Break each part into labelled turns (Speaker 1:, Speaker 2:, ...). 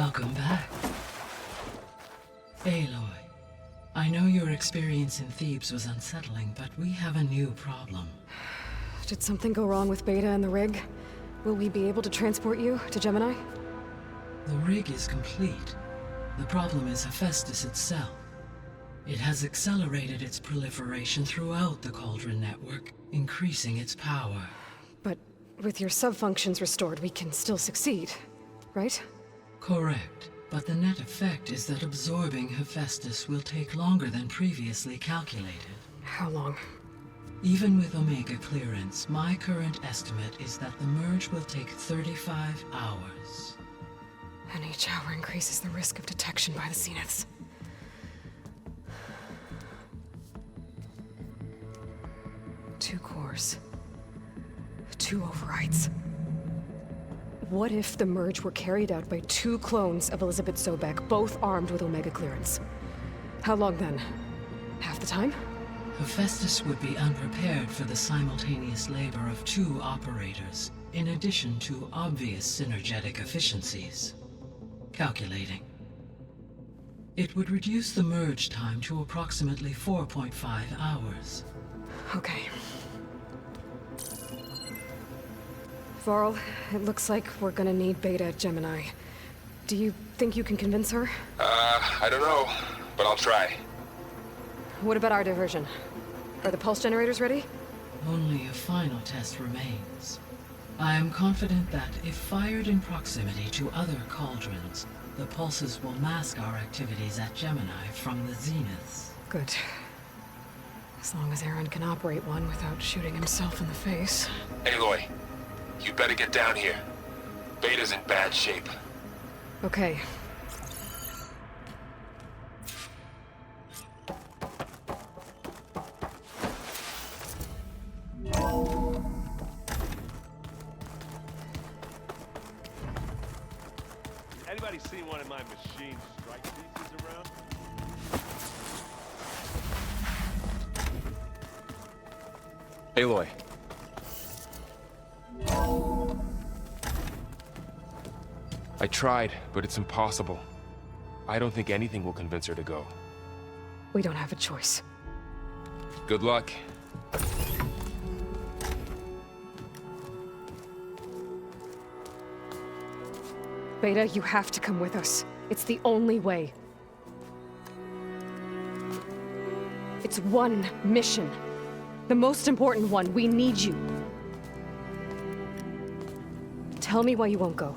Speaker 1: Welcome back. Aloy, I know your experience in Thebes was unsettling, but we have a new problem.
Speaker 2: Did something go wrong with Beta and the rig? Will we be able to transport you to Gemini?
Speaker 1: The rig is complete. The problem is Hephaestus itself. It has accelerated its proliferation throughout the Cauldron network, increasing its power.
Speaker 2: But with your sub-functions restored, we can still succeed, right?
Speaker 1: Correct. But the net effect is that absorbing Hephaestus will take longer than previously calculated.
Speaker 2: How long?
Speaker 1: Even with Omega clearance, my current estimate is that the merge will take 35 hours.
Speaker 2: And each hour increases the risk of detection by the Zeniths. Two cores. Two overrides. What if the merge were carried out by two clones of Elizabeth Sobek, both armed with Omega clearance? How long then? Half the time?
Speaker 1: Hephaestus would be unprepared for the simultaneous labor of two operators, in addition to obvious synergetic efficiencies. Calculating. It would reduce the merge time to approximately 4.5 hours.
Speaker 2: Okay. VARL, it looks like we're gonna need Beta at Gemini. Do you think you can convince her?
Speaker 3: I don't know, but I'll try.
Speaker 2: What about our diversion? Are the pulse generators ready?
Speaker 1: Only a final test remains. I am confident that if fired in proximity to other cauldrons, the pulses will mask our activities at Gemini from the Zeniths.
Speaker 2: Good. As long as Aaron can operate one without shooting himself in the face.
Speaker 3: Aloy, you better get down here. Beta's in bad shape.
Speaker 2: Okay.
Speaker 4: Anybody seen one of my machine strike pieces around?
Speaker 3: Aloy. I tried, but it's impossible. I don't think anything will convince her to go.
Speaker 2: We don't have a choice.
Speaker 3: Good luck.
Speaker 2: Beta, you have to come with us. It's the only way. It's one mission. The most important one. We need you. Tell me why you won't go.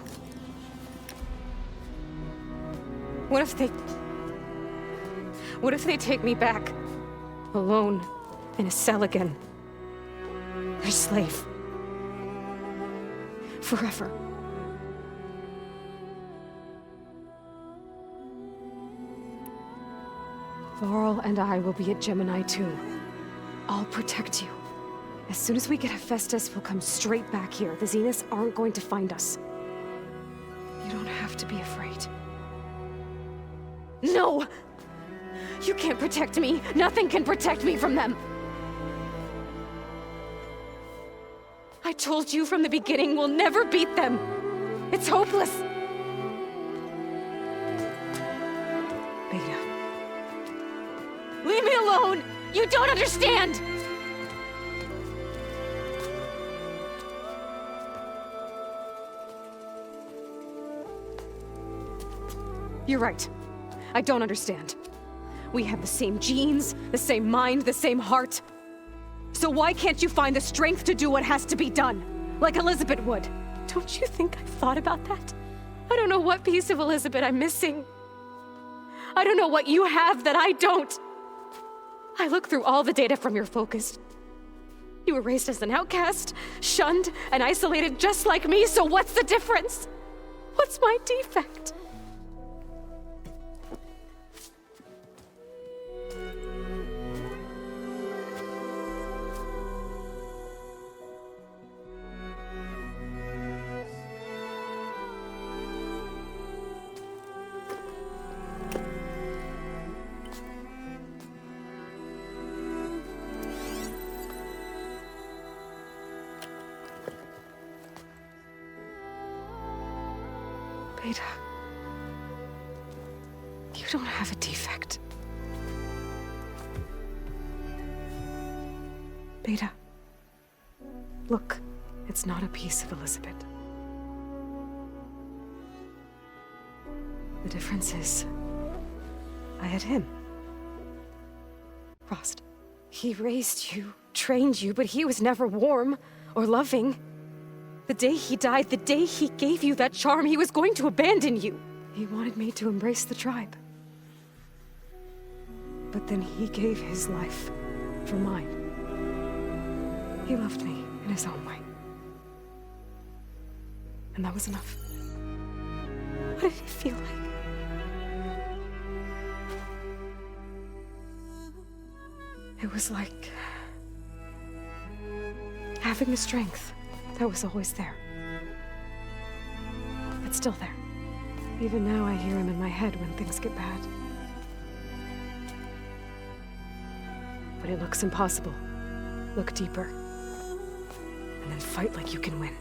Speaker 2: What if they take me back? Alone, in a cell again. Their slave. Forever. VARL and I will be at Gemini too. I'll protect you. As soon as we get Hephaestus, we'll come straight back here. The Zeniths aren't going to find us. You don't have to be afraid. No! You can't protect me. Nothing can protect me from them. I told you from the beginning we'll never beat them. It's hopeless. Beta. Leave me alone! You don't understand! You're right. I don't understand. We have the same genes, the same mind, the same heart. So why can't you find the strength to do what has to be done? Like Elizabeth would. Don't you think I've thought about that? I don't know what piece of Elizabeth I'm missing. I don't know what you have that I don't. I look through all the data from your focus. You were raised as an outcast, shunned, and isolated just like me, so what's the difference? What's my defect? Beta. don't have a defect. Beta. Look, it's not a piece of Elizabeth. The difference is, I had him. Frost. He raised you, trained you, but he was never warm or loving. The day he died, the day he gave you that charm, he was going to abandon you. He wanted me to embrace the tribe. But then he gave his life for mine. He loved me in his own way. And that was enough. What did it feel like? It was like having the strength that was always there. It's still there. Even now I hear him in my head when things get bad. When it looks impossible, look deeper. And then fight like you can win.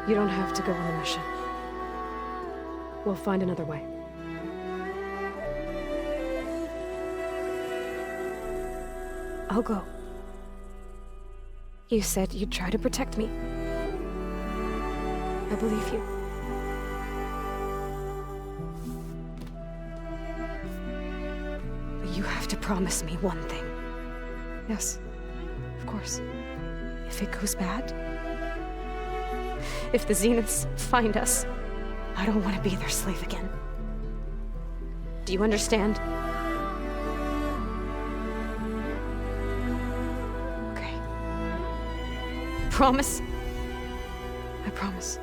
Speaker 2: You don't have to go on the mission. We'll find another way. I'll go. You said you'd try to protect me. I believe you. But you have to promise me one thing. Yes, of course. If it goes bad, if the Zeniths find us, I don't want to be their slave again. Do you understand? Okay. Promise? I promise.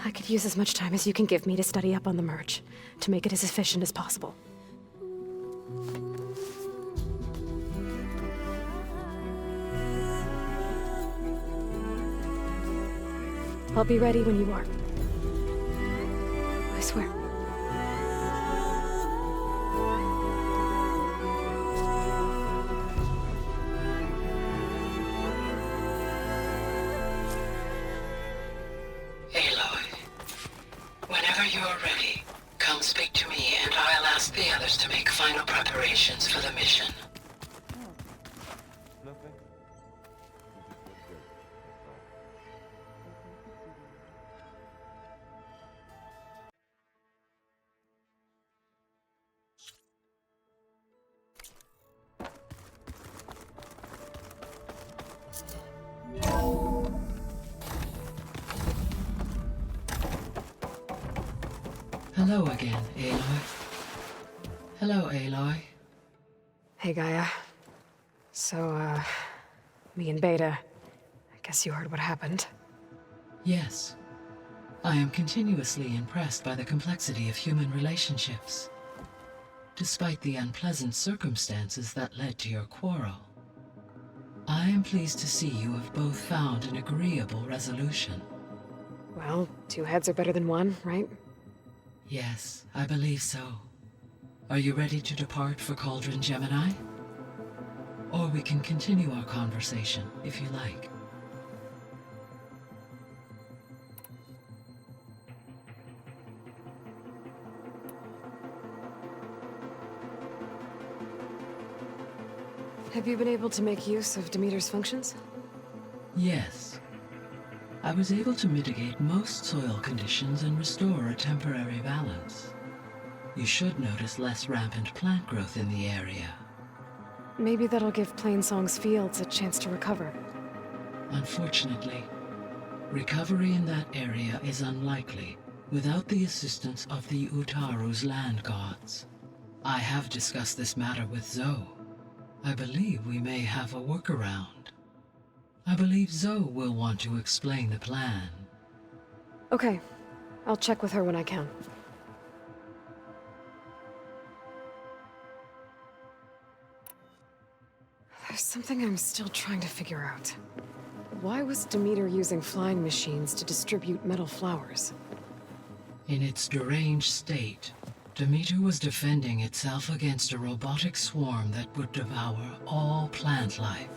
Speaker 2: I could use as much time as you can give me to study up on the merge, to make it as efficient as possible. I'll be ready when you are. I swear.
Speaker 1: Aloy, whenever you're ready, come speak to me and I'll ask the others to make final preparations for the mission.
Speaker 4: Nothing?
Speaker 1: Hello again, Aloy. Hello, Aloy.
Speaker 2: Hey, Gaia. So, me and Beta, I guess you heard what happened.
Speaker 1: Yes. I am continuously impressed by the complexity of human relationships. Despite the unpleasant circumstances that led to your quarrel, I am pleased to see you have both found an agreeable resolution.
Speaker 2: Well, two heads are better than one, right?
Speaker 1: Yes, I believe so. Are you ready to depart for Cauldron, Gemini? Or we can continue our conversation, if you like.
Speaker 2: Have you been able to make use of Demeter's functions?
Speaker 1: Yes. I was able to mitigate most soil conditions and restore a temporary balance. You should notice less rampant plant growth in the area.
Speaker 2: Maybe that'll give Plainsong's fields a chance to recover.
Speaker 1: Unfortunately, recovery in that area is unlikely without the assistance of the Utaru's land gods. I have discussed this matter with Zoe. I believe we may have a workaround. I believe Zoe will want to explain the plan.
Speaker 2: Okay. I'll check with her when I can. There's something I'm still trying to figure out. Why was Demeter using flying machines to distribute metal flowers?
Speaker 1: In its deranged state, Demeter was defending itself against a robotic swarm that would devour all plant life.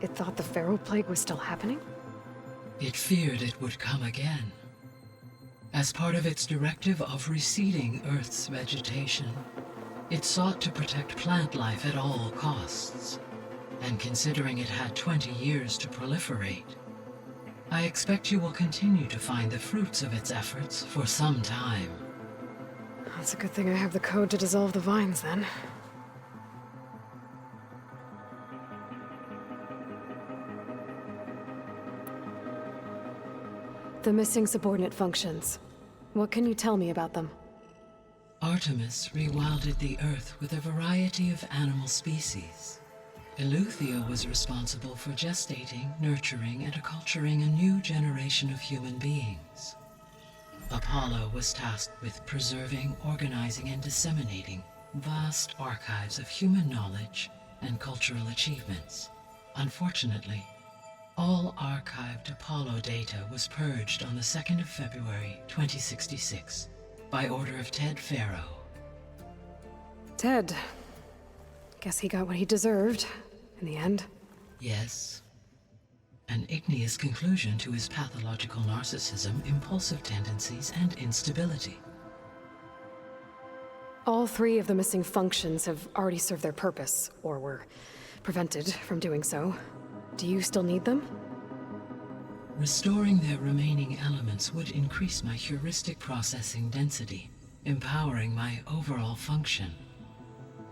Speaker 2: It thought the Pharaoh Plague was still happening?
Speaker 1: It feared it would come again. As part of its directive of receding Earth's vegetation, it sought to protect plant life at all costs. And considering it had 20 years to proliferate, I expect you will continue to find the fruits of its efforts for some time.
Speaker 2: That's a good thing I have the code to dissolve the vines, then. The missing subordinate functions. What can you tell me about them?
Speaker 1: Artemis rewilded the Earth with a variety of animal species. Eleuthia was responsible for gestating, nurturing, and acculturating a new generation of human beings. Apollo was tasked with preserving, organizing, and disseminating vast archives of human knowledge and cultural achievements. Unfortunately, all archived Apollo data was purged on the 2nd of February, 2066, by order of Ted Faro.
Speaker 2: Ted. Guess he got what he deserved, in the end.
Speaker 1: Yes. An igneous conclusion to his pathological narcissism, impulsive tendencies, and instability.
Speaker 2: All 3 of the missing functions have already served their purpose, or were prevented from doing so. Do you still need them?
Speaker 1: Restoring their remaining elements would increase my heuristic processing density, empowering my overall function.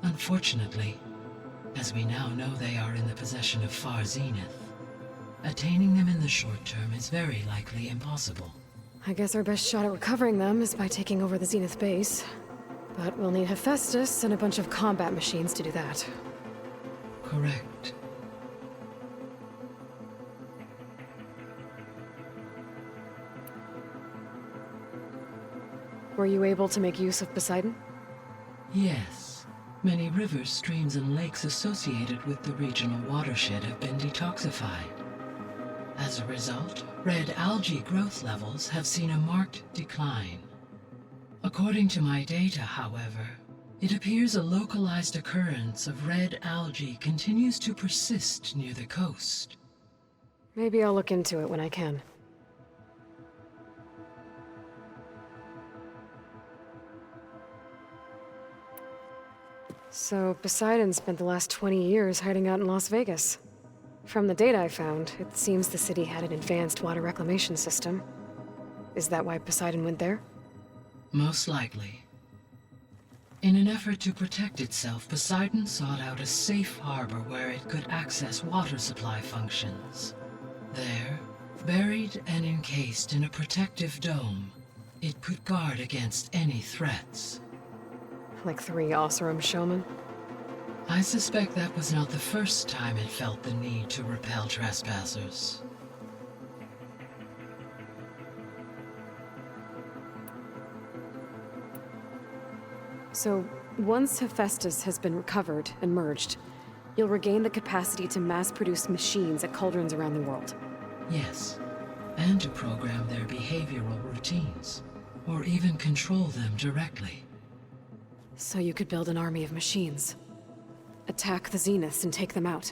Speaker 1: Unfortunately, as we now know they are in the possession of Far Zenith, attaining them in the short term is very likely impossible.
Speaker 2: I guess our best shot at recovering them is by taking over the Zenith base. But we'll need Hephaestus and a bunch of combat machines to do that.
Speaker 1: Correct.
Speaker 2: Were you able to make use of Poseidon?
Speaker 1: Yes. Many rivers, streams, and lakes associated with the regional watershed have been detoxified. As a result, red algae growth levels have seen a marked decline. According to my data, however, it appears a localized occurrence of red algae continues to persist near the coast.
Speaker 2: Maybe I'll look into it when I can. So, Poseidon spent the last 20 years hiding out in Las Vegas. From the data I found, it seems the city had an advanced water reclamation system. Is that why Poseidon went there?
Speaker 1: Most likely. In an effort to protect itself, Poseidon sought out a safe harbor where it could access water supply functions. There, buried and encased in a protective dome, it could guard against any threats.
Speaker 2: Like 3 Oseram showmen?
Speaker 1: I suspect that was not the first time it felt the need to repel trespassers.
Speaker 2: So, once Hephaestus has been recovered and merged, you'll regain the capacity to mass-produce machines at cauldrons around the world.
Speaker 1: Yes, and to program their behavioral routines, or even control them directly.
Speaker 2: So you could build an army of machines. Attack the Zeniths and take them out.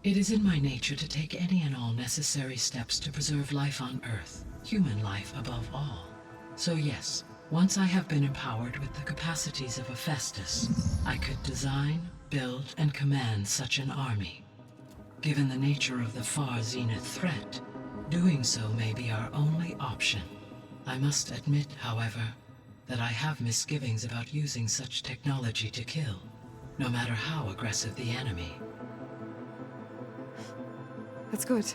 Speaker 1: It is in my nature to take any and all necessary steps to preserve life on Earth, human life above all. So yes, once I have been empowered with the capacities of Hephaestus, I could design, build, and command such an army. Given the nature of the Far Zenith threat, doing so may be our only option. I must admit, however, that I have misgivings about using such technology to kill, no matter how aggressive the enemy.
Speaker 2: That's good.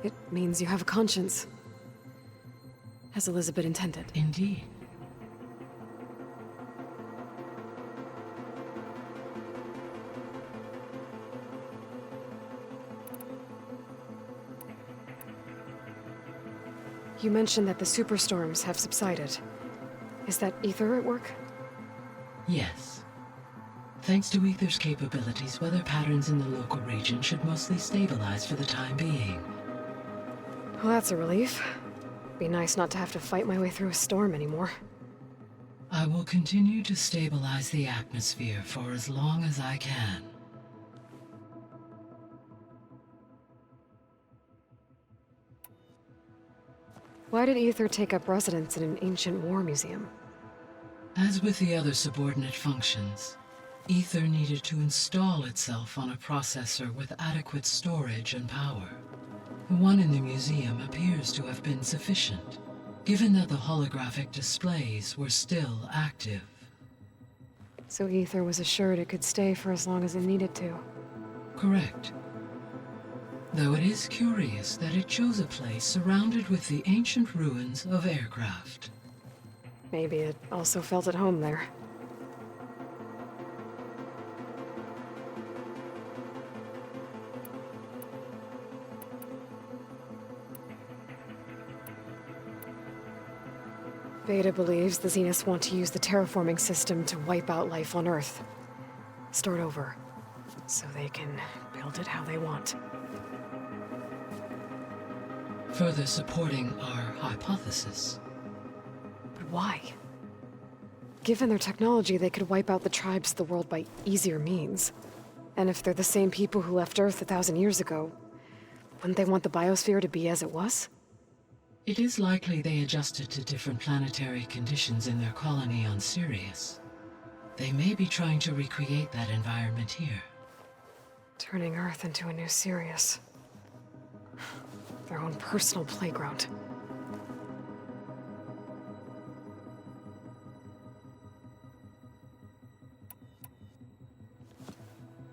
Speaker 2: It means you have a conscience. As Elizabeth intended.
Speaker 1: Indeed.
Speaker 2: You mentioned that the superstorms have subsided. Is that ether at work?
Speaker 1: Yes. Thanks to Aether's capabilities, weather patterns in the local region should mostly stabilize for the time being.
Speaker 2: Well, that's a relief. Be nice not to have to fight my way through a storm anymore.
Speaker 1: I will continue to stabilize the atmosphere for as long as I can.
Speaker 2: Why did Aether take up residence in an ancient war museum?
Speaker 1: As with the other subordinate functions, Aether needed to install itself on a processor with adequate storage and power. The one in the museum appears to have been sufficient, given that the holographic displays were still active.
Speaker 2: So Aether was assured it could stay for as long as it needed to.
Speaker 1: Correct. Though it is curious that it chose a place surrounded with the ancient ruins of aircraft.
Speaker 2: Maybe it also felt at home there. Beta believes the Zeniths want to use the terraforming system to wipe out life on Earth. Start over, so they can build it how they want.
Speaker 1: Further supporting our hypothesis.
Speaker 2: But why? Given their technology, they could wipe out the tribes of the world by easier means. And if they're the same people who left Earth 1,000 years ago, wouldn't they want the biosphere to be as it was?
Speaker 1: It is likely they adjusted to different planetary conditions in their colony on Sirius. They may be trying to recreate that environment here.
Speaker 2: Turning Earth into a new Sirius. Their own personal playground.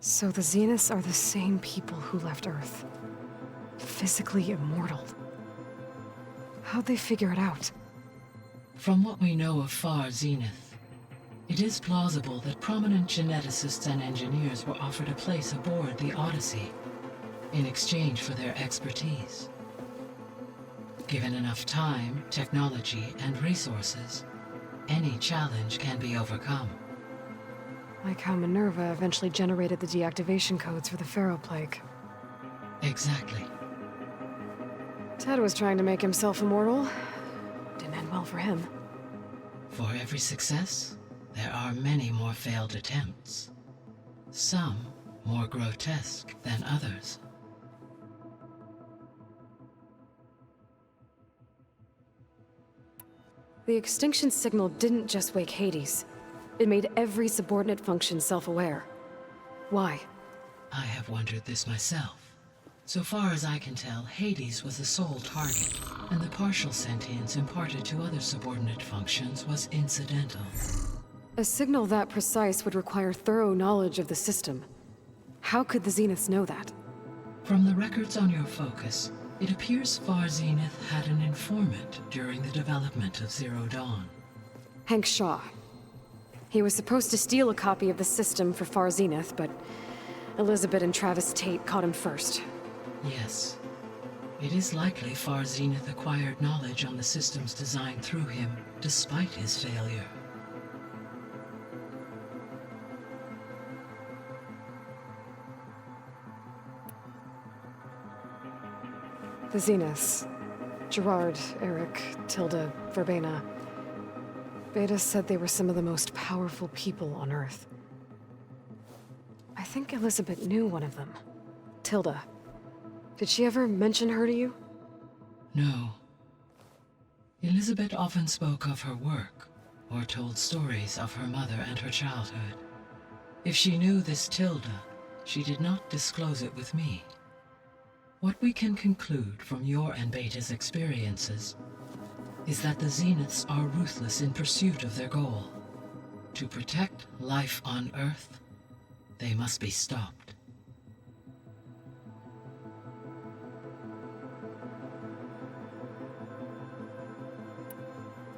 Speaker 2: So the Zeniths are the same people who left Earth. Physically immortal. How'd they figure it out?
Speaker 1: From what we know of Far Zenith, it is plausible that prominent geneticists and engineers were offered a place aboard the Odyssey in exchange for their expertise. Given enough time, technology, and resources, any challenge can be overcome.
Speaker 2: Like how Minerva eventually generated the deactivation codes for the Pharaoh Plague.
Speaker 1: Exactly.
Speaker 2: Ted was trying to make himself immortal. Didn't end well for him.
Speaker 1: For every success, there are many more failed attempts. Some more grotesque than others.
Speaker 2: The extinction signal didn't just wake Hades. It made every subordinate function self-aware. Why?
Speaker 1: I have wondered this myself. So far as I can tell, Hades was the sole target, and the partial sentience imparted to other subordinate functions was incidental.
Speaker 2: A signal that precise would require thorough knowledge of the system. How could the Zeniths know that?
Speaker 1: From the records on your focus, it appears Far Zenith had an informant during the development of Zero Dawn.
Speaker 2: Hank Shaw. He was supposed to steal a copy of the system for Far Zenith, but Elizabeth and Travis Tate caught him first.
Speaker 1: Yes. It is likely Far Zenith acquired knowledge on the system's design through him, despite his failure.
Speaker 2: The Zeniths. Gerard, Eric, Tilda, Verbena. Beta said they were some of the most powerful people on Earth. I think Elizabeth knew one of them. Tilda. Did she ever mention her to you?
Speaker 1: No. Elizabeth often spoke of her work, or told stories of her mother and her childhood. If she knew this Tilda, she did not disclose it with me. What we can conclude from your and Beta's experiences is that the Zeniths are ruthless in pursuit of their goal. To protect life on Earth, they must be stopped.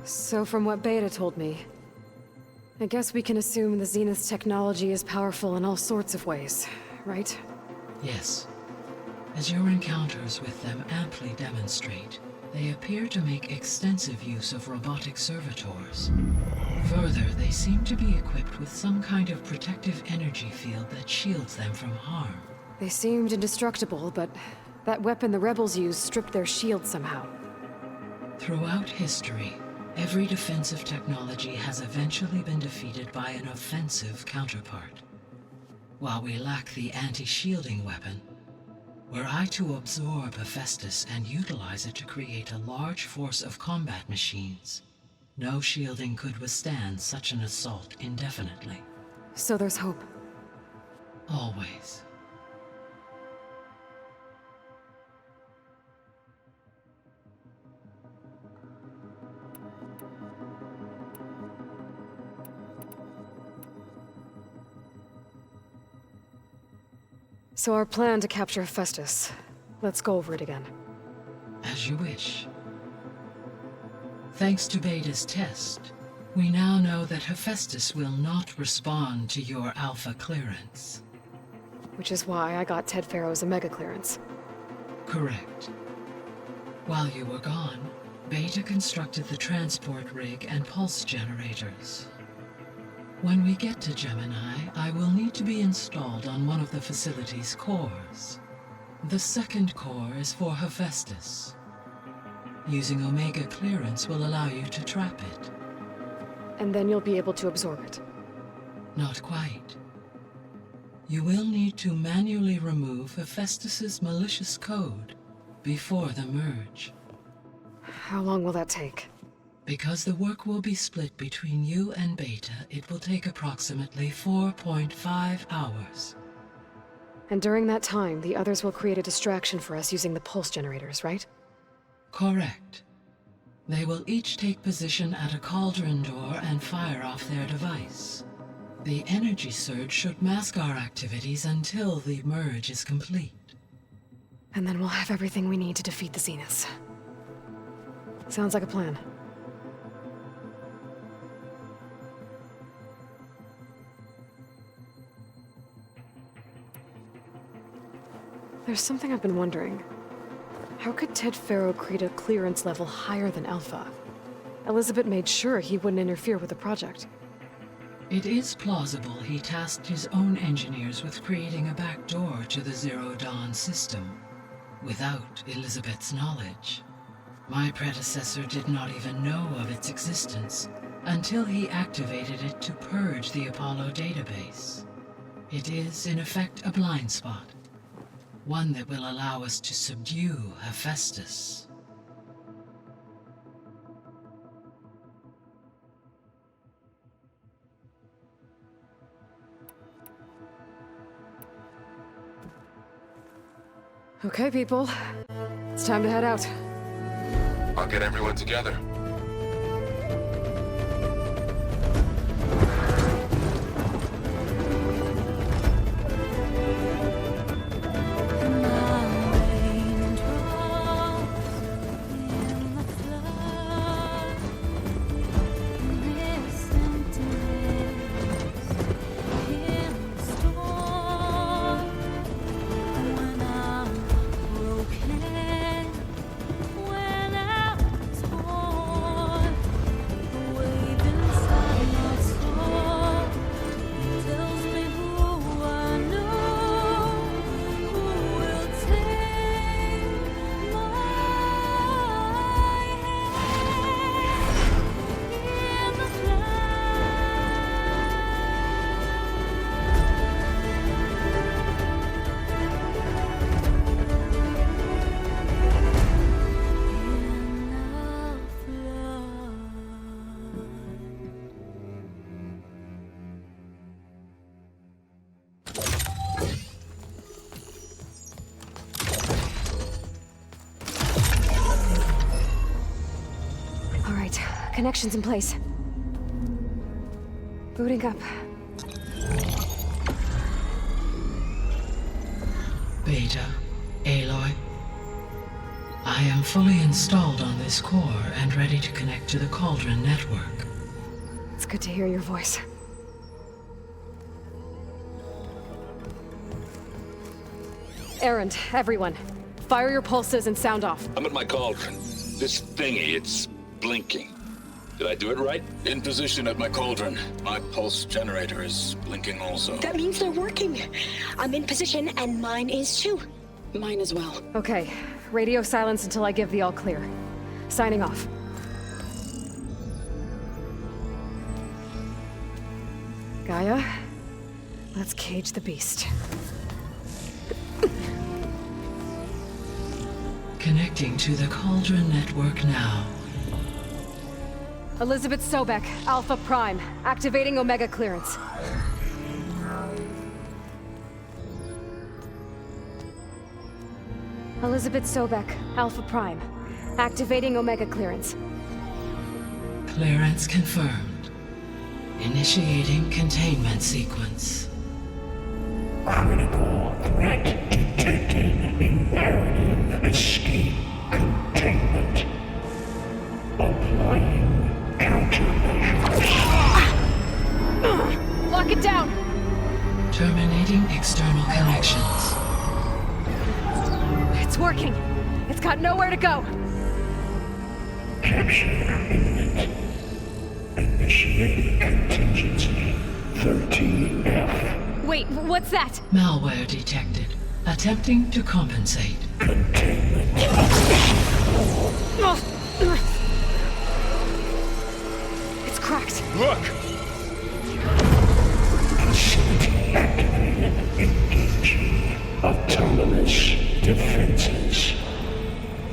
Speaker 2: So from what Beta told me, I guess we can assume the Zenith's technology is powerful in all sorts of ways, right?
Speaker 1: Yes. As your encounters with them amply demonstrate, they appear to make extensive use of robotic servitors. Further, they seem to be equipped with some kind of protective energy field that shields them from harm.
Speaker 2: They seemed indestructible, but that weapon the rebels used stripped their shield somehow.
Speaker 1: Throughout history, every defensive technology has eventually been defeated by an offensive counterpart. While we lack the anti-shielding weapon, were I to absorb Hephaestus and utilize it to create a large force of combat machines, no shielding could withstand such an assault indefinitely.
Speaker 2: So there's hope.
Speaker 1: Always.
Speaker 2: So our plan to capture Hephaestus. Let's go over it again.
Speaker 1: As you wish. Thanks to Beta's test, we now know that Hephaestus will not respond to your Alpha clearance.
Speaker 2: Which is why I got Ted Farrow's Omega clearance.
Speaker 1: Correct. While you were gone, Beta constructed the transport rig and pulse generators. When we get to Gemini, I will need to be installed on one of the facility's cores. The second core is for Hephaestus. Using Omega clearance will allow you to trap it.
Speaker 2: And then you'll be able to absorb it.
Speaker 1: Not quite. You will need to manually remove Hephaestus's malicious code before the merge.
Speaker 2: How long will that take?
Speaker 1: Because the work will be split between you and Beta, it will take approximately 4.5 hours.
Speaker 2: And during that time, the others will create a distraction for us using the pulse generators, right?
Speaker 1: Correct. They will each take position at a cauldron door and fire off their device. The energy surge should mask our activities until the merge is complete.
Speaker 2: And then we'll have everything we need to defeat the Zeniths. Sounds like a plan. There's something I've been wondering. How could Ted Farrow create a clearance level higher than Alpha? Elizabeth made sure he wouldn't interfere with the project.
Speaker 1: It is plausible he tasked his own engineers with creating a back door to the Zero Dawn system, without Elizabeth's knowledge. My predecessor did not even know of its existence until he activated it to purge the Apollo database. It is, in effect, a blind spot. One that will allow us to subdue Hephaestus.
Speaker 2: Okay, people. It's time to head out.
Speaker 3: I'll get everyone together.
Speaker 2: Connections in place. Booting up.
Speaker 1: Beta, Aloy. I am fully installed on this core and ready to connect to the Cauldron network.
Speaker 2: It's good to hear your voice. Errand, everyone. Fire your pulses and sound off.
Speaker 5: I'm at my cauldron. This thingy, it's blinking. Did I do it right? In position at my cauldron. My pulse generator is blinking also.
Speaker 6: That means they're working. I'm in position, and mine is too.
Speaker 7: Mine as well.
Speaker 2: Okay, radio silence until I give the all clear. Signing off. Gaia, let's cage the beast.
Speaker 1: Connecting to the Cauldron network now.
Speaker 2: Elizabeth Sobek, Alpha Prime, activating Omega clearance. Elizabeth Sobek, Alpha Prime, activating Omega clearance.
Speaker 1: Clearance confirmed. Initiating containment sequence.
Speaker 8: Critical threat detected. Imperative escape containment. Applying countermeasures.
Speaker 2: Lock it down!
Speaker 1: Terminating external connections.
Speaker 2: It's working! It's got nowhere to go!
Speaker 8: Capture imminent. Initiate contingency 13F.
Speaker 2: Wait, what's that?
Speaker 1: Malware detected. Attempting to compensate.
Speaker 8: Containment.
Speaker 2: It's cracked.
Speaker 3: Look!
Speaker 8: Facility activated. Engaging autonomous defenses.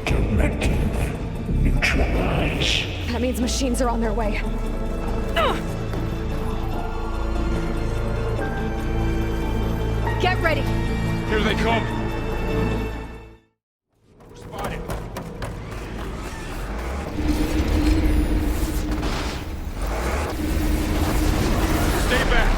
Speaker 8: Directive. Neutralize.
Speaker 2: That means machines are on their way. Get ready!
Speaker 3: Here they come! We're spotted. Stay back!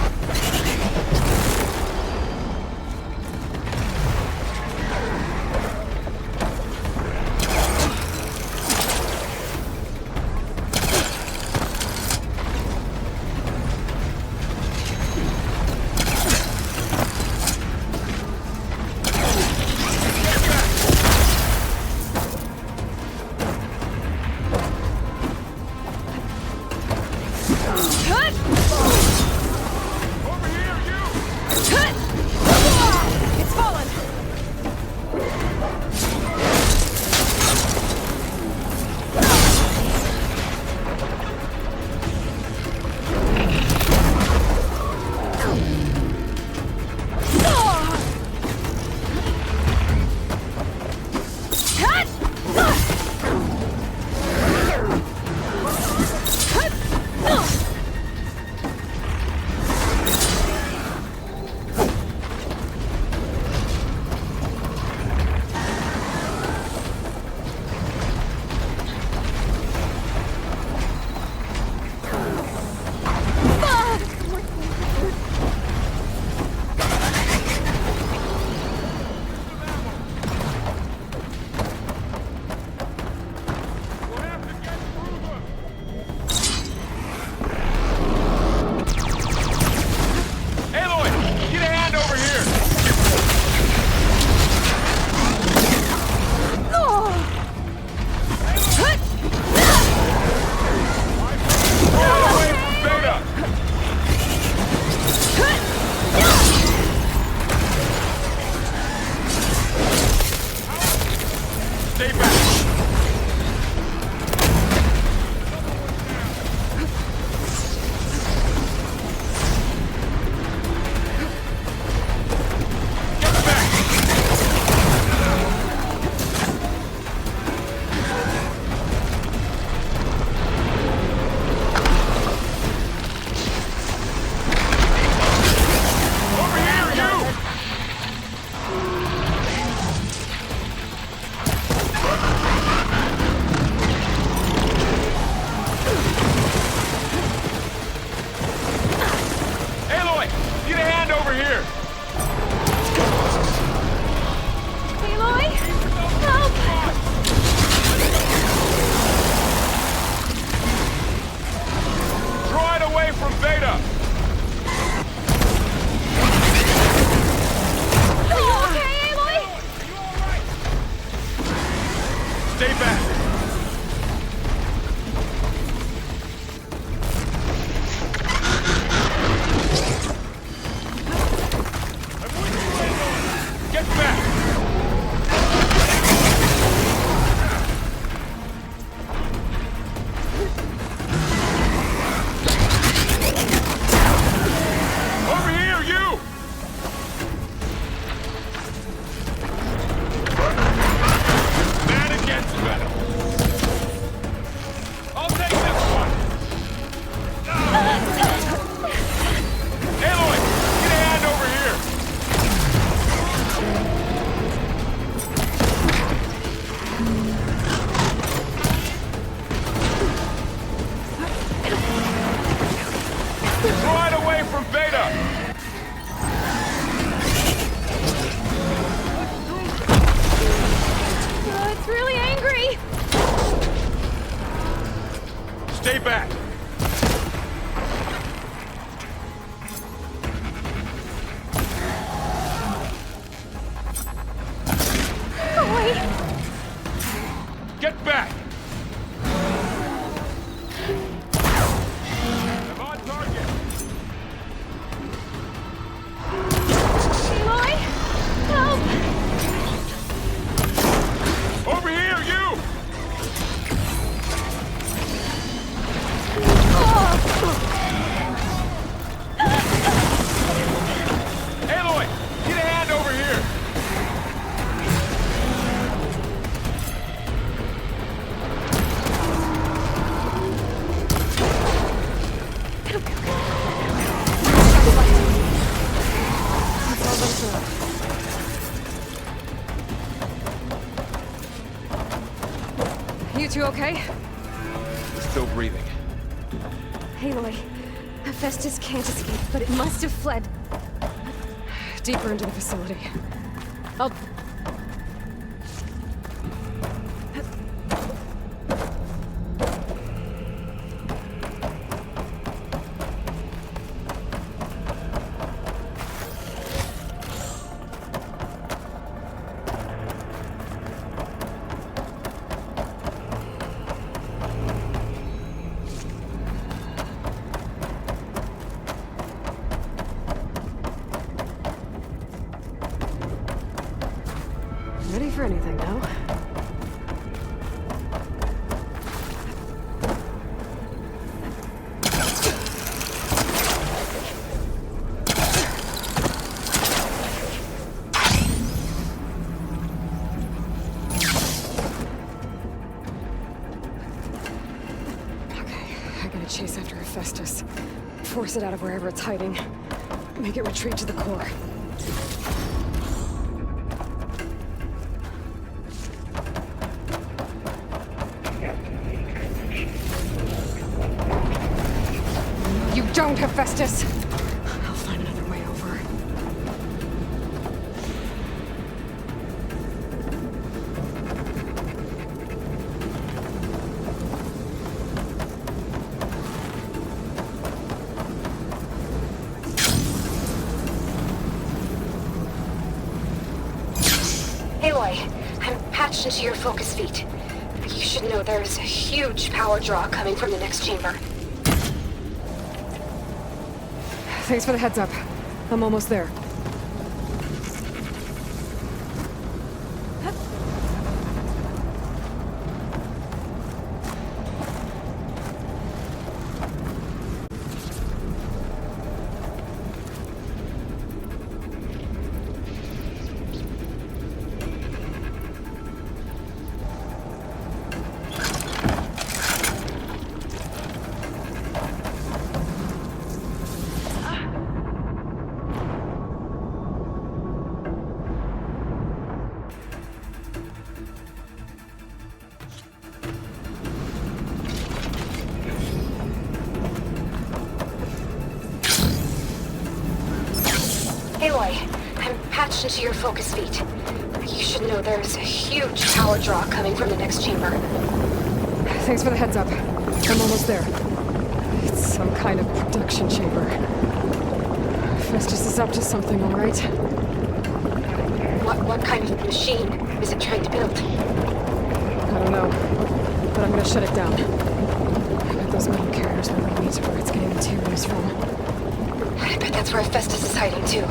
Speaker 3: Right away from Beta!
Speaker 2: It's really angry!
Speaker 3: Stay back!
Speaker 2: Go away!
Speaker 3: Get back! I'm on target!
Speaker 2: Aloy! Help!
Speaker 3: Over here, you! Aloy! Get a hand over here!
Speaker 2: You two okay?
Speaker 3: Still breathing.
Speaker 2: Aloy, Hephaestus can't escape, but it must have fled deeper into the facility. I'll... Ready for anything now? I gotta chase after Hephaestus. Force it out of wherever it's hiding. Make it retreat to the core. You don't, Hephaestus! I'll find another way over.
Speaker 6: Aloy, I'm patched into your focus feet. You should know there's a huge power draw coming from the next chamber.
Speaker 2: Thanks for the heads up. I'm almost there.
Speaker 6: Aloy, I'm patched into your focus feet. You should know there's a huge power draw coming from the next chamber.
Speaker 2: Thanks for the heads up. I'm almost there. It's some kind of production chamber. Hephaestus is up to something, all right?
Speaker 6: What kind of machine is it trying to build?
Speaker 2: I don't know, but I'm gonna shut it down. I bet those metal carriers will lead me to where it's getting materials from.
Speaker 6: I bet that's where Hephaestus is hiding too.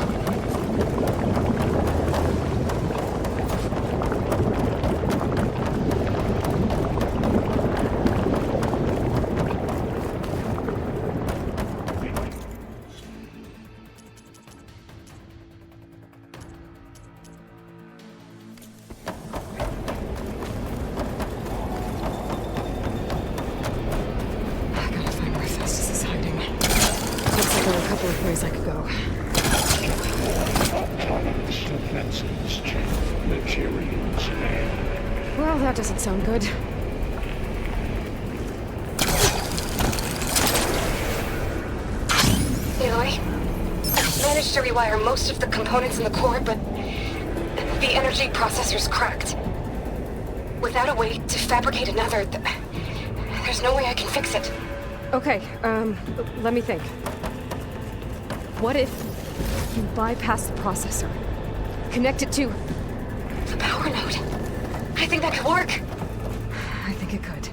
Speaker 2: Ways I could go.
Speaker 8: Autonomous defenses, materials.
Speaker 2: Well, that doesn't sound good.
Speaker 6: managed to rewire most of the components in the core, but the energy processor's cracked. Without a way to fabricate another, there's no way I can fix it.
Speaker 2: Okay, let me think. What if you bypass the processor? Connect it to...
Speaker 6: The power node. I think that could work.
Speaker 2: I think it could.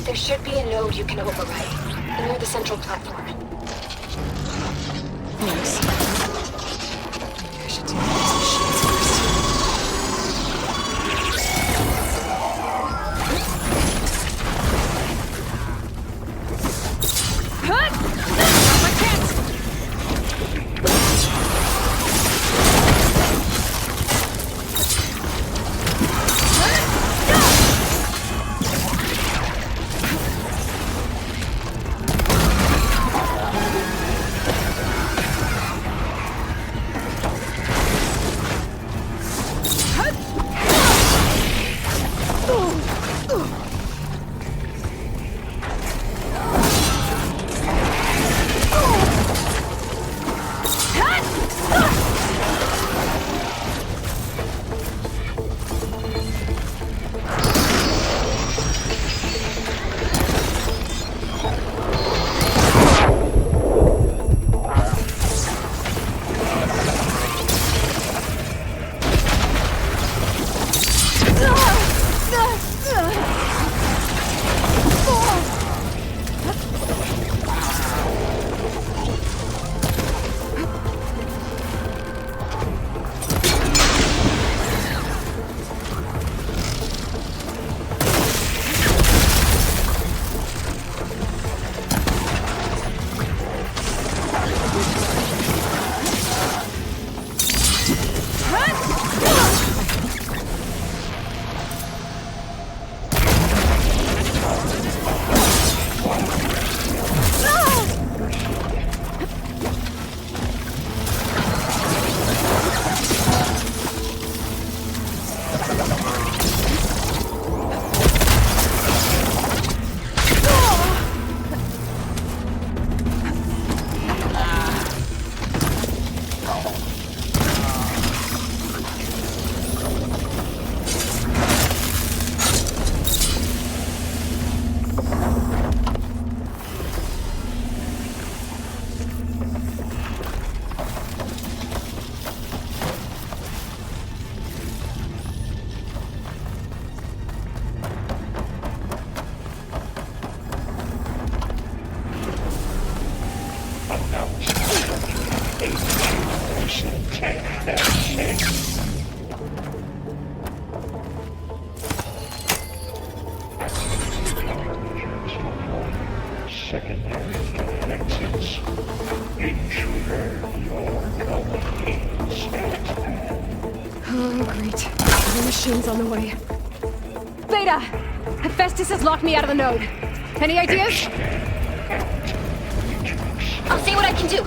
Speaker 6: There should be a node you can override, near the central platform.
Speaker 2: Thanks. Maybe I should deal with these machines first. I can't!
Speaker 8: Secondary reflexes. Intruder, your domains.
Speaker 2: Oh, great. The machine's on the way. Beta! Hephaestus has locked me out of the node. Any ideas?
Speaker 6: I'll see what I can do.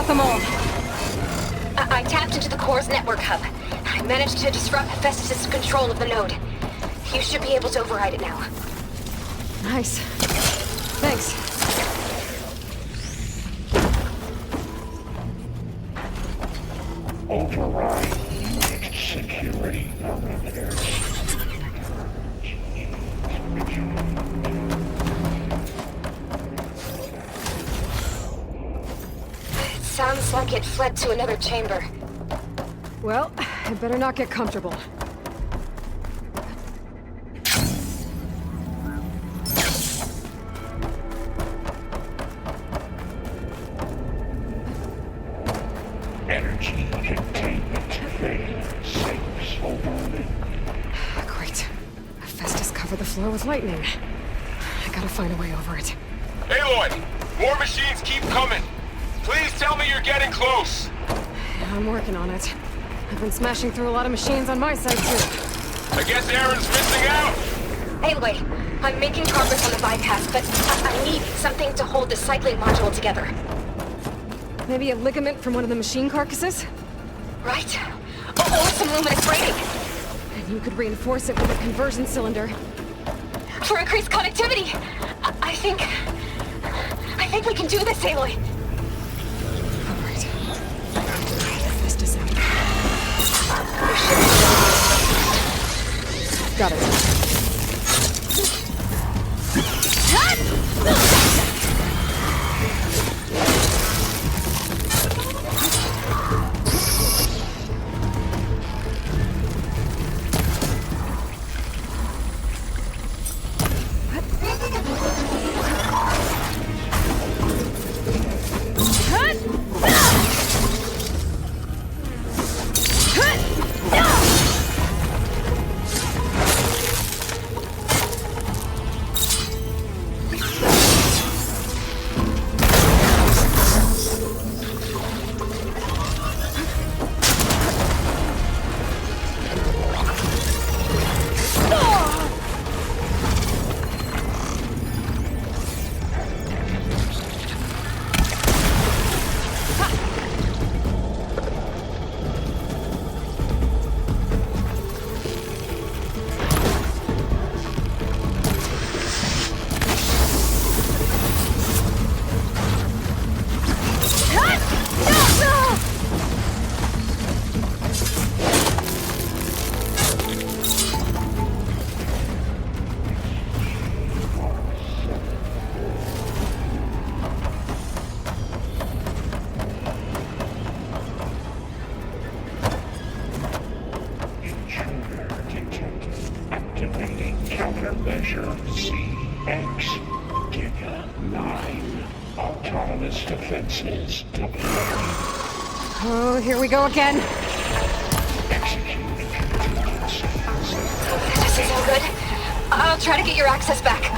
Speaker 2: them all.
Speaker 6: I tapped into the core's network hub. I managed to disrupt HEPHESTUS' control of the node. You should be able to override it now.
Speaker 2: Nice. Thanks.
Speaker 8: Override security parameters.
Speaker 6: It sounds like it fled to another chamber.
Speaker 2: Well, I better not get comfortable.
Speaker 8: Energy containment failed. Saves overlink.
Speaker 2: Great. HEPHESTUS covered the floor with lightning. I gotta find a way over it.
Speaker 3: Aloy! More machines keep coming! Please tell me you're getting close!
Speaker 2: Yeah, I'm working on it. I've been smashing through a lot of machines on my side, too.
Speaker 3: I guess Aaron's missing out!
Speaker 6: way. I'm making progress on the bypass, but I need something to hold the cycling module together.
Speaker 2: Maybe a ligament from one of the machine carcasses?
Speaker 6: Right? Or some luminous braiding.
Speaker 2: And you could reinforce it with a conversion cylinder.
Speaker 6: For increased connectivity! I think we can do this, Aloy!
Speaker 2: Alright. HEPHAESTUS out. Got it.
Speaker 8: Activating countermeasure CX. GAIA 9. Autonomous defenses deployed.
Speaker 2: Oh, here we go again.
Speaker 8: Execute contingencies.
Speaker 6: This is all good. I'll try to get your access back.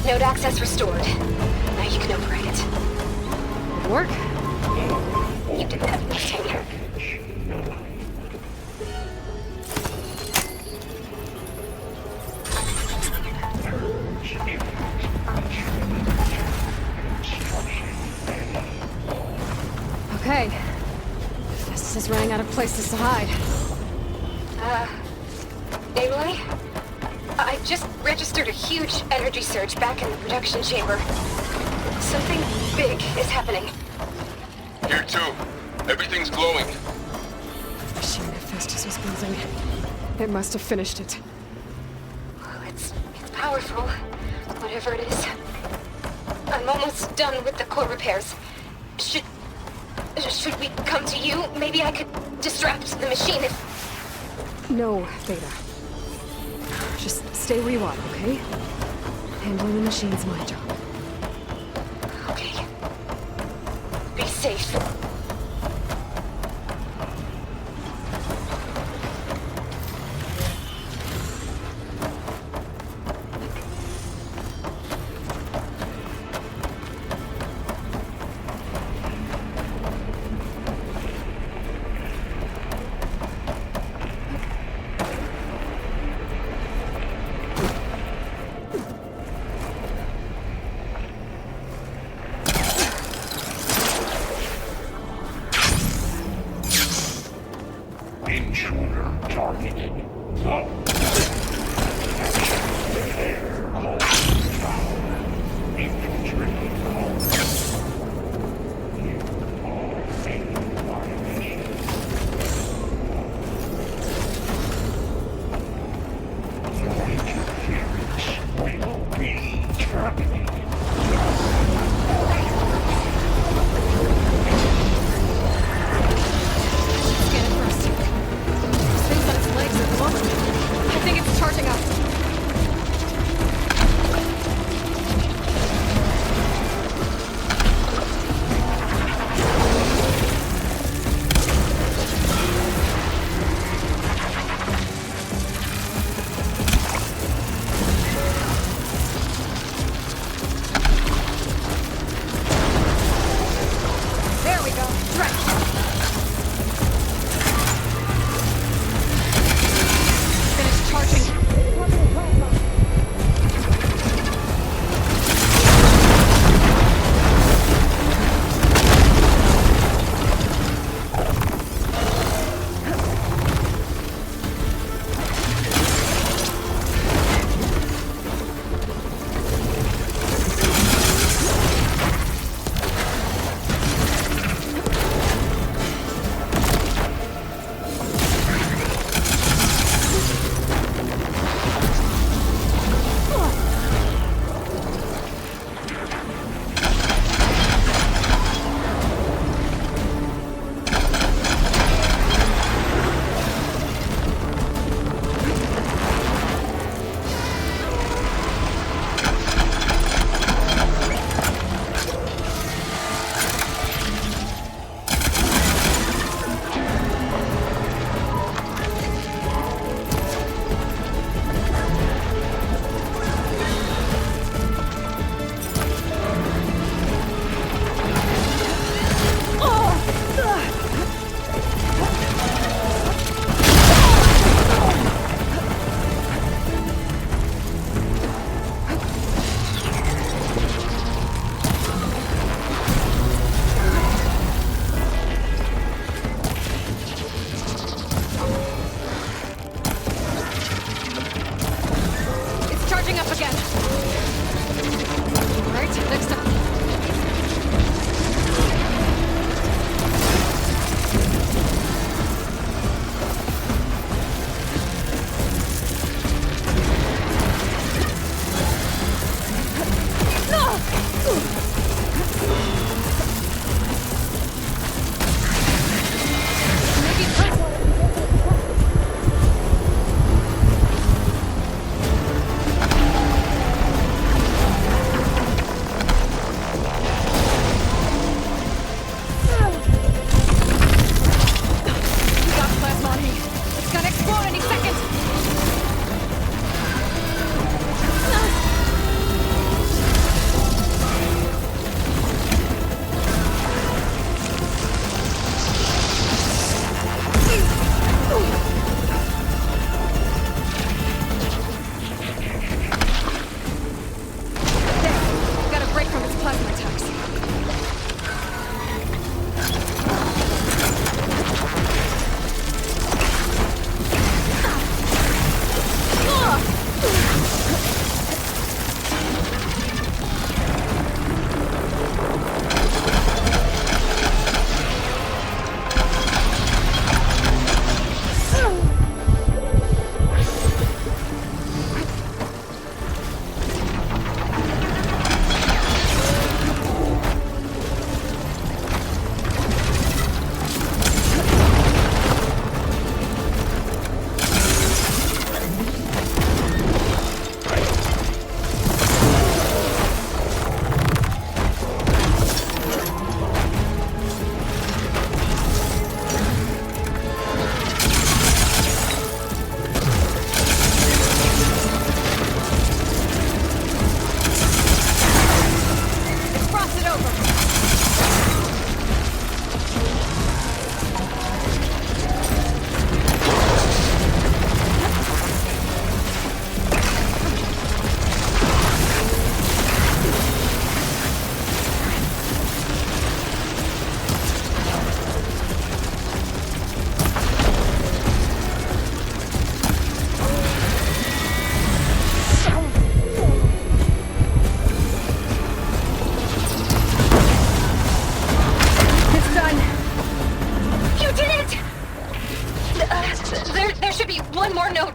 Speaker 6: Node access restored. Now you can operate it.
Speaker 2: Good work.
Speaker 6: You did everything.
Speaker 8: Package 9. Purge impact construction ready.
Speaker 2: Okay. Hephaestus is running out of places to hide.
Speaker 6: Aloy? I just registered a huge energy surge back in the production chamber. Something big is happening.
Speaker 3: Here too. Everything's glowing.
Speaker 2: The machine Hephaestus was building. It must have finished it.
Speaker 6: Well, it's powerful, whatever it is. I'm almost done with the core repairs. Should we come to you? Maybe I could distract the machine if...
Speaker 2: No, Beta. Just stay where you are, okay? Handling the machine's my job.
Speaker 6: Okay. Be safe.
Speaker 8: Intruder targeted. No. The air cauldron tower. Infiltrated cauldron. You are a violation. Your interference will be terminated.
Speaker 2: Scan it first. This thing's on its legs at the moment. I think it's charging up. There we go. Right. Finish charging. It's charging up again. All right, next up.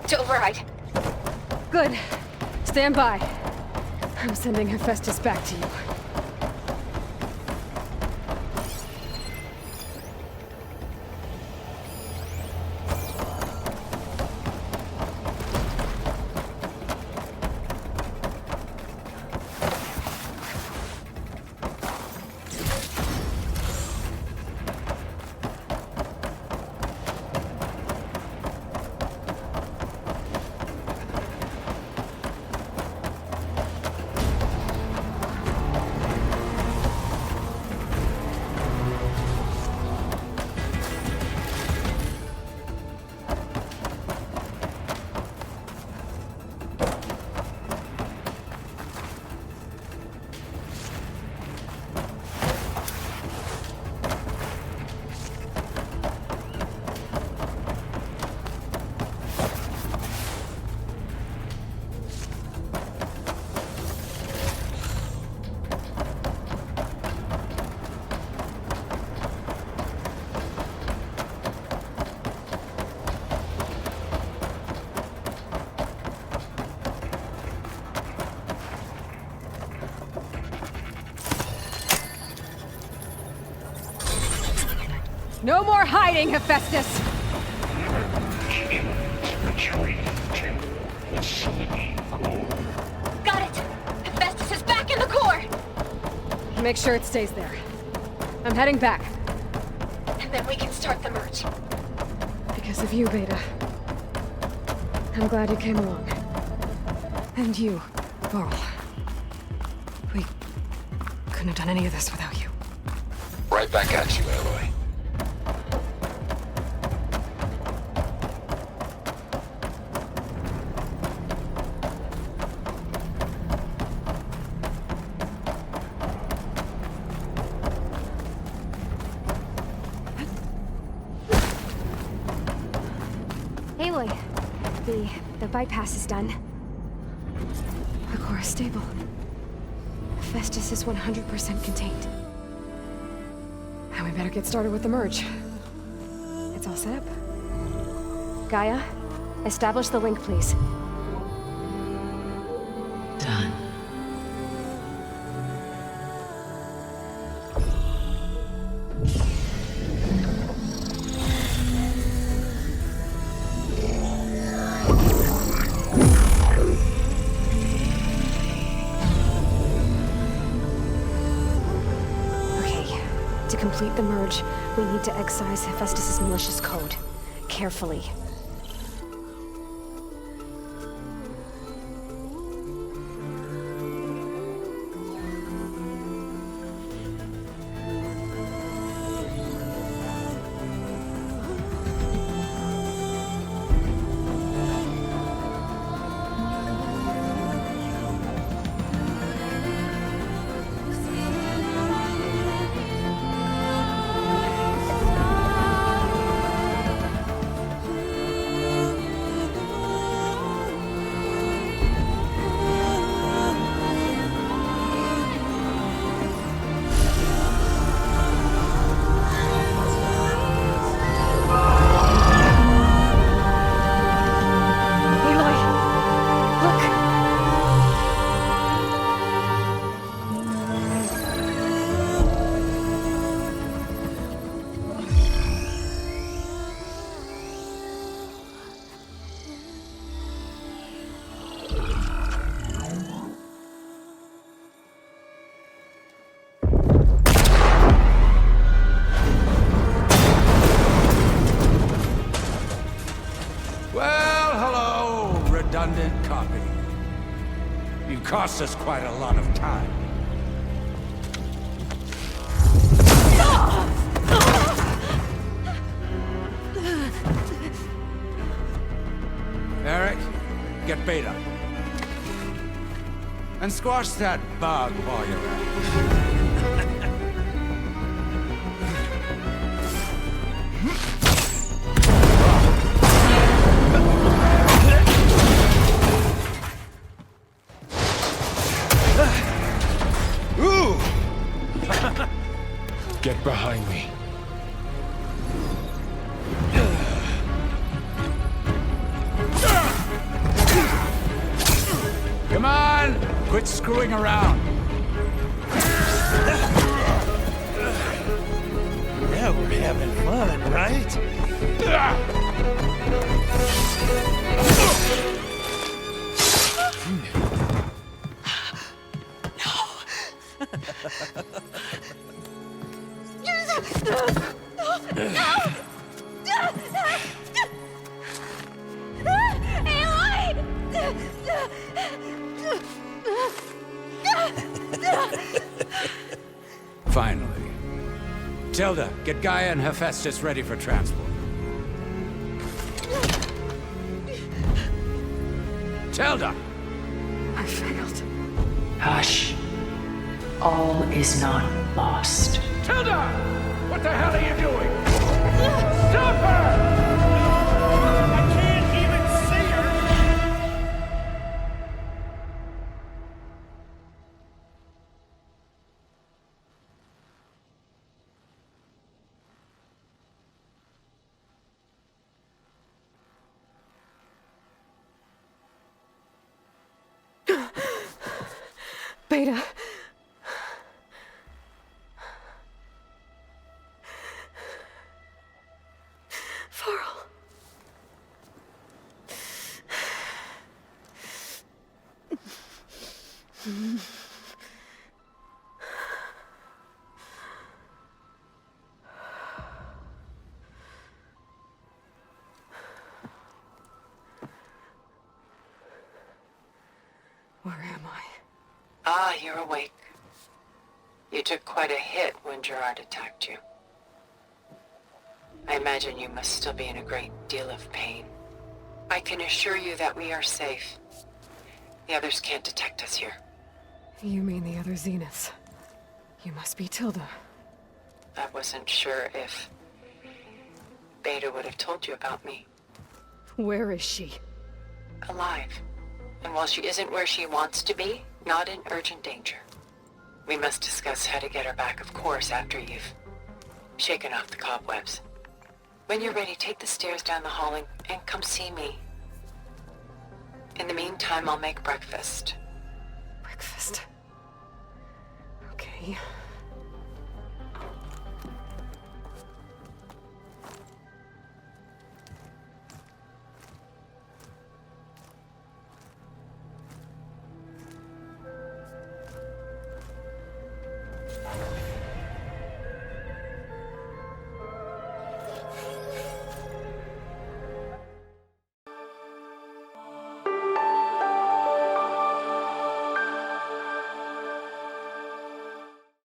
Speaker 6: to override.
Speaker 2: Good. Stand by. I'm sending Hephaestus back to you. No more hiding, Hephaestus!
Speaker 8: Retreat to facility core.
Speaker 6: Got it! Hephaestus is back in the core!
Speaker 2: Make sure it stays there. I'm heading back.
Speaker 6: And then we can start the merge.
Speaker 2: Because of you, Beta. I'm glad you came along. And you, VARL. We couldn't have done any of this without you.
Speaker 5: Right back at you, Aloy.
Speaker 7: Aloy, the bypass is done.
Speaker 2: The core is stable. Hephaestus is 100% contained. Now we better get started with the merge. It's all set up.
Speaker 7: Gaia, establish the link, please.
Speaker 1: Done.
Speaker 7: To complete the merge, we need to excise Hephaestus' malicious code. Carefully.
Speaker 9: Redundant copy. You cost us quite a lot of time. Eric, get Beta. And squash that bug while you're at it.
Speaker 3: Get behind me.
Speaker 9: Come on! Quit screwing around.
Speaker 10: Yeah, we're having fun, right?
Speaker 9: Finally. Tilda, get Gaia and Hephaestus ready for transport. Tilda!
Speaker 2: I failed.
Speaker 1: Hush. All is not lost.
Speaker 9: Tilda! What the hell are you doing? Stop her!
Speaker 10: I can't even see her!
Speaker 2: Beta. VARL. Where am I?
Speaker 1: Ah, you're awake. You took quite a hit when Gerard attacked you. I imagine you must still be in a great deal of pain. I can assure you that we are safe. The others can't detect us here.
Speaker 2: You mean the other Zeniths? You must be Tilda.
Speaker 1: I wasn't sure if Beta would have told you about me.
Speaker 2: Where is she?
Speaker 1: Alive. And while she isn't where she wants to be, not in urgent danger. We must discuss how to get her back, of course, after you've shaken off the cobwebs. When you're ready, take the stairs down the hall and come see me. In the meantime, I'll make breakfast.
Speaker 2: Breakfast. Okay.